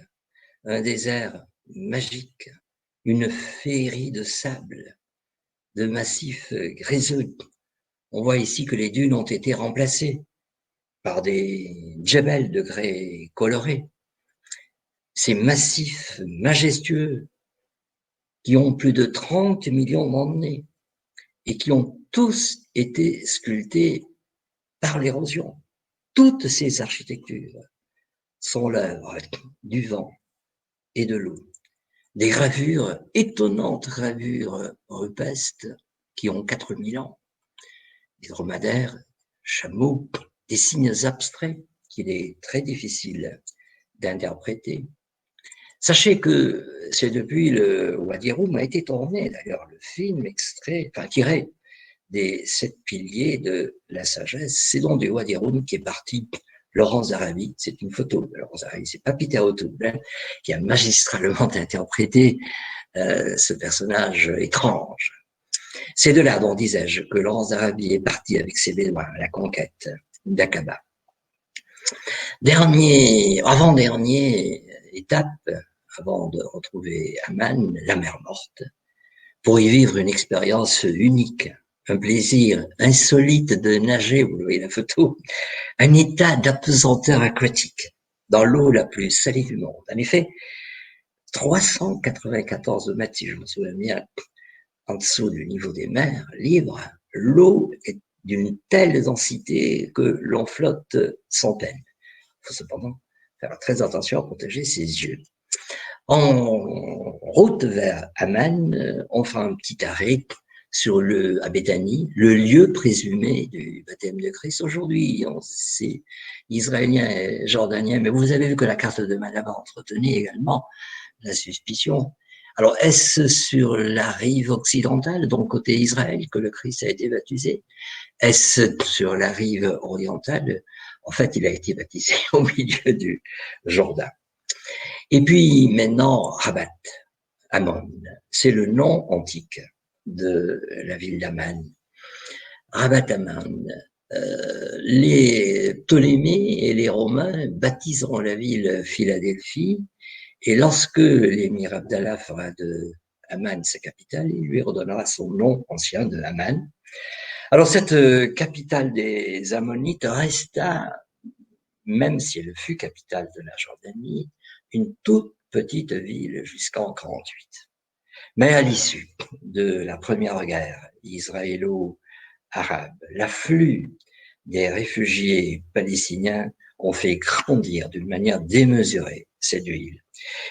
B: un désert magique, une féerie de sable, de massifs gréseux. On voit ici que les dunes ont été remplacées par des djebels de grès colorés. Ces massifs majestueux qui ont plus de 30 millions d'années et qui ont tous été sculptés par l'érosion. toutes ces architectures sont l'œuvre du vent et de l'eau. Des gravures, étonnantes gravures rupestres qui ont 4000 ans. Des dromadaires, chameaux, des signes abstraits qu'il est très difficile d'interpréter. Sachez que c'est depuis le Wadi Rum a été tourné, d'ailleurs, le film extrait, enfin tiré des 7 piliers de la sagesse. C'est donc du Wadi Rum qui est parti Laurence d'Arabie. C'est une photo de Laurence d'Arabie. C'est pas Peter O'Toole qui a magistralement interprété ce personnage étrange. C'est de là, dont disais-je, que Laurence d'Arabie est parti avec ses Bédouins à la conquête d'Aqaba. Avant-dernière étape, avant de retrouver Amman, la mer morte, pour y vivre une expérience unique, un plaisir insolite de nager, vous voyez la photo, un état d'apesanteur aquatique dans l'eau la plus salée du monde. En effet, 394 mètres, si je me souviens bien, en dessous du niveau des mers libres, l'eau est d'une telle densité que l'on flotte sans peine. Il faut cependant faire très attention à protéger ses yeux. En route vers Amman, on fera un petit arrêt à Béthanie, le lieu présumé du baptême de Christ. Aujourd'hui, c'est israélien et jordanien, mais vous avez vu que la carte de Malabar entretenait également la suspicion. Alors, est-ce sur la rive occidentale, donc côté Israël, que le Christ a été baptisé? Est-ce sur la rive orientale? En fait, il a été baptisé au milieu du Jourdain. Et puis maintenant, Rabat, Ammon, c'est le nom antique de la ville d'Amman. Rabat Ammon, les Ptolémées et les Romains baptiseront la ville Philadelphie, et lorsque l'émir Abdallah fera de Amman sa capitale, il lui redonnera son nom ancien de Amman. Alors cette capitale des Ammonites resta, même si elle fut capitale de la Jordanie, une toute petite ville jusqu'en 48. Mais à l'issue de la première guerre israélo-arabe, l'afflux des réfugiés palestiniens ont fait grandir d'une manière démesurée cette ville.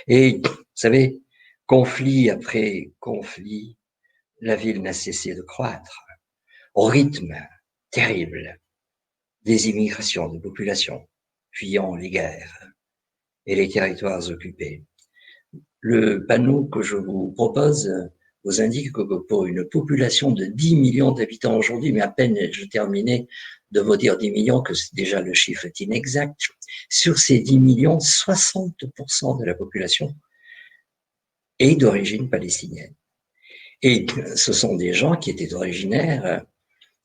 B: Et vous savez, conflit après conflit, la ville n'a cessé de croître au rythme terrible des immigrations de populations fuyant les guerres et les territoires occupés. Le panneau que je vous propose vous indique que pour une population de 10 millions d'habitants aujourd'hui, mais à peine je terminais de vous dire 10 millions, que déjà le chiffre est inexact, sur ces 10 millions, 60% de la population est d'origine palestinienne. Et ce sont des gens qui étaient originaires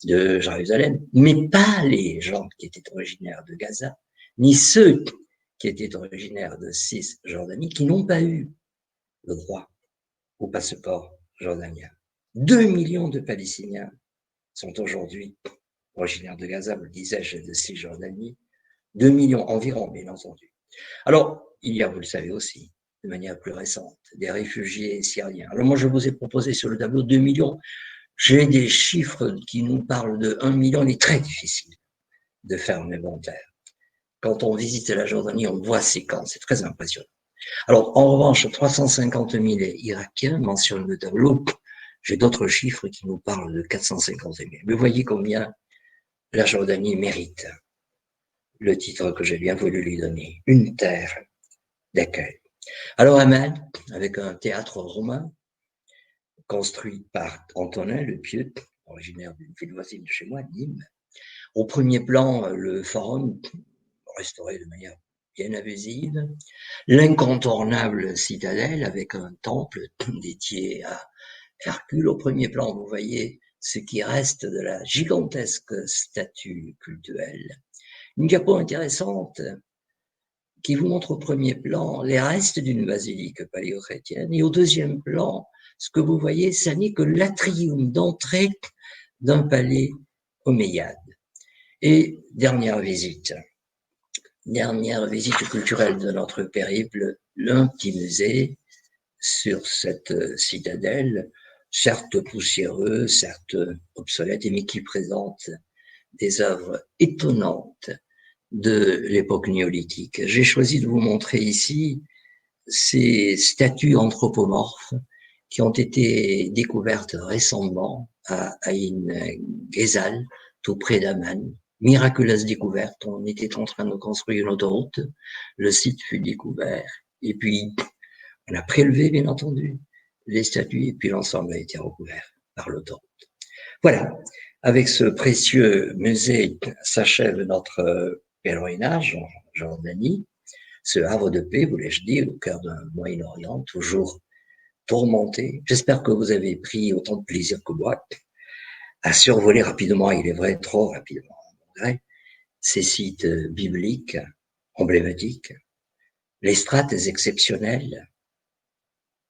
B: de Jérusalem, mais pas les gens qui étaient originaires de Gaza, ni ceux qui étaient originaires de Cisjordanie, qui n'ont pas eu le droit au passeport jordanien. 2 millions de Palestiniens sont aujourd'hui originaires de Gaza, vous le disais-je, de Cisjordanie. 2 millions environ, bien entendu. Alors, il y a, vous le savez aussi, de manière plus récente, des réfugiés syriens. Alors moi, je vous ai proposé sur le tableau 2 millions. J'ai des chiffres qui nous parlent de 1 million. Il est très difficile de faire un inventaire. Quand on visite la Jordanie, on voit ces camps. C'est très impressionnant. Alors, en revanche, 350 000 Irakiens mentionnent le tableau. J'ai d'autres chiffres qui nous parlent de 450 000. Mais voyez combien la Jordanie mérite le titre que j'ai bien voulu lui donner, une terre d'accueil. Alors, Amman, avec un théâtre romain, construit par Antonin le Pieux, originaire d'une ville voisine de chez moi, Nîmes. Au premier plan, le forum, restauré de manière bien abusive, l'incontournable citadelle avec un temple dédié à Hercule. Au premier plan, vous voyez ce qui reste de la gigantesque statue cultuelle. Une diapo intéressante qui vous montre au premier plan les restes d'une basilique paléochrétienne, et au deuxième plan, ce que vous voyez, ça n'est que l'atrium d'entrée d'un palais omeyyade. Et dernière visite culturelle de notre périple, un petit musée sur cette citadelle, certes poussiéreux, certes obsolète, mais qui présente des œuvres étonnantes de l'époque néolithique. J'ai choisi de vous montrer ici ces statues anthropomorphes qui ont été découvertes récemment à Ain Ghezal, tout près d'Amman. Miraculeuse découverte. On était en train de construire une autoroute. Le site fut découvert. Et puis, on a prélevé, bien entendu, les statues et puis l'ensemble a été recouvert par l'autoroute. Voilà. Avec ce précieux musée s'achève notre pèlerinage en Jordanie. Ce havre de paix, voulais-je dire, au cœur d'un Moyen-Orient, toujours tourmenté. J'espère que vous avez pris autant de plaisir que moi à survoler rapidement, il est vrai, trop rapidement, ces sites bibliques, emblématiques, les strates exceptionnelles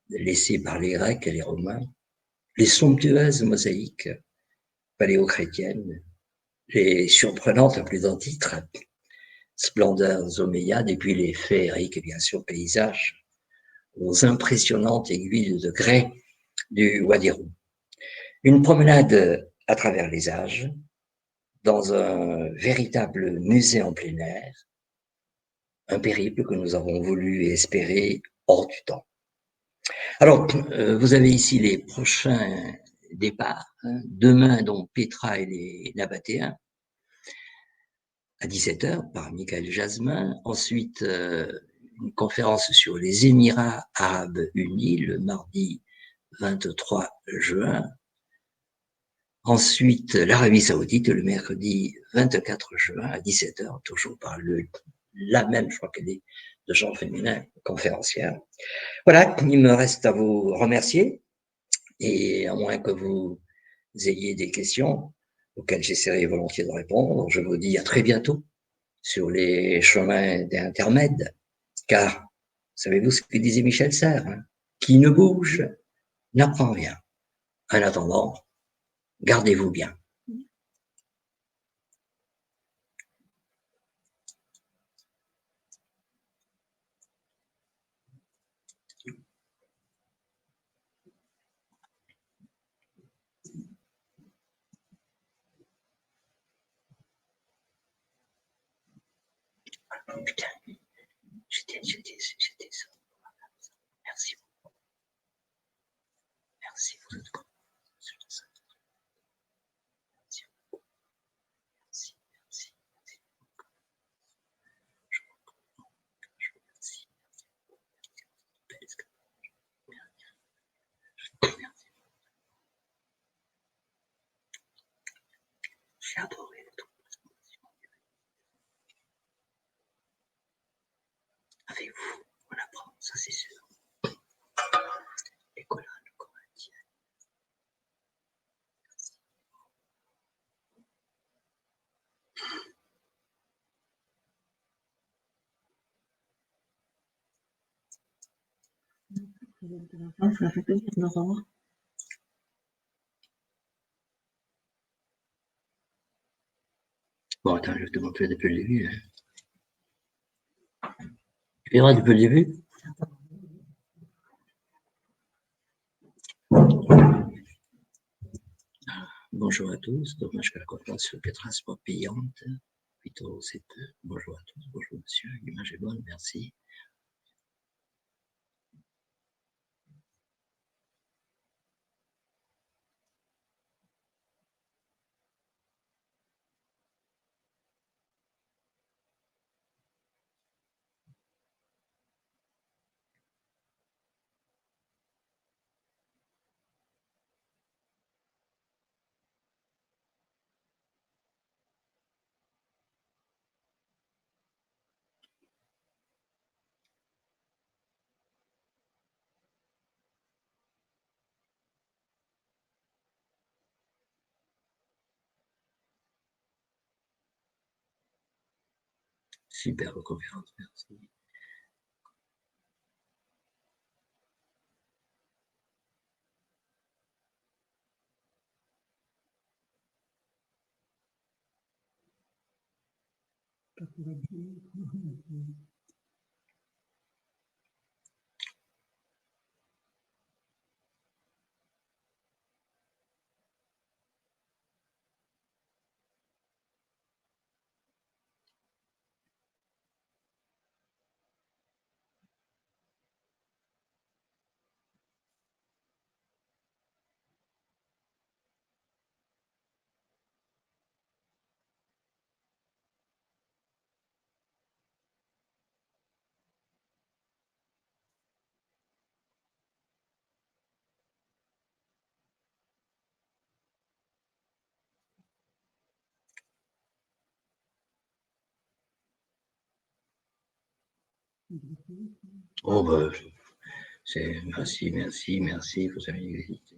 B: laissées par les Grecs et les Romains, les somptueuses mosaïques paléo-chrétiennes, les surprenantes à plus d'un titre splendeurs omeyyades et puis les féeriques, bien sûr, paysages aux impressionnantes aiguilles de grès du Wadi Rum. Une promenade à travers les âges, dans un véritable musée en plein air, un périple que nous avons voulu et espéré hors du temps. Alors, vous avez ici les prochains départs. Demain, donc, Petra et les Nabatéens, à 17h, par Michael Jasmin. Ensuite, une conférence sur les Émirats arabes unis, le mardi 23 juin. Ensuite, l'Arabie saoudite, le mercredi 24 juin à 17h, toujours par la même, je crois qu'elle est de genre féminin, conférencière. Voilà, il me reste à vous remercier, et à moins que vous ayez des questions auxquelles j'essaierai volontiers de répondre, je vous dis à très bientôt sur les chemins d'intermède, car savez-vous ce que disait Michel Serres, hein? Qui ne bouge n'apprend rien. En attendant, gardez-vous bien. Putain, j'étais ça. Merci beaucoup. Merci, vous êtes cool. Merci beaucoup. Merci, merci, merci. Je vous remercie. Merci. J'ai adoré votre présentation. Avec vous, on apprend, ça c'est sûr. Les colonnes corinthiennes. Ça fait plaisir de nous revoir. Bon, attends, je vais te montrer depuis le début. Tu verras depuis le début. Bonjour à tous. Dommage que la conférence sur Petra soit payante. Plutôt, c'est bonjour à tous. Bonjour monsieur. L'image est bonne, merci. Superbe conférence, merci. Oh, bah, c'est merci, vous avez existé.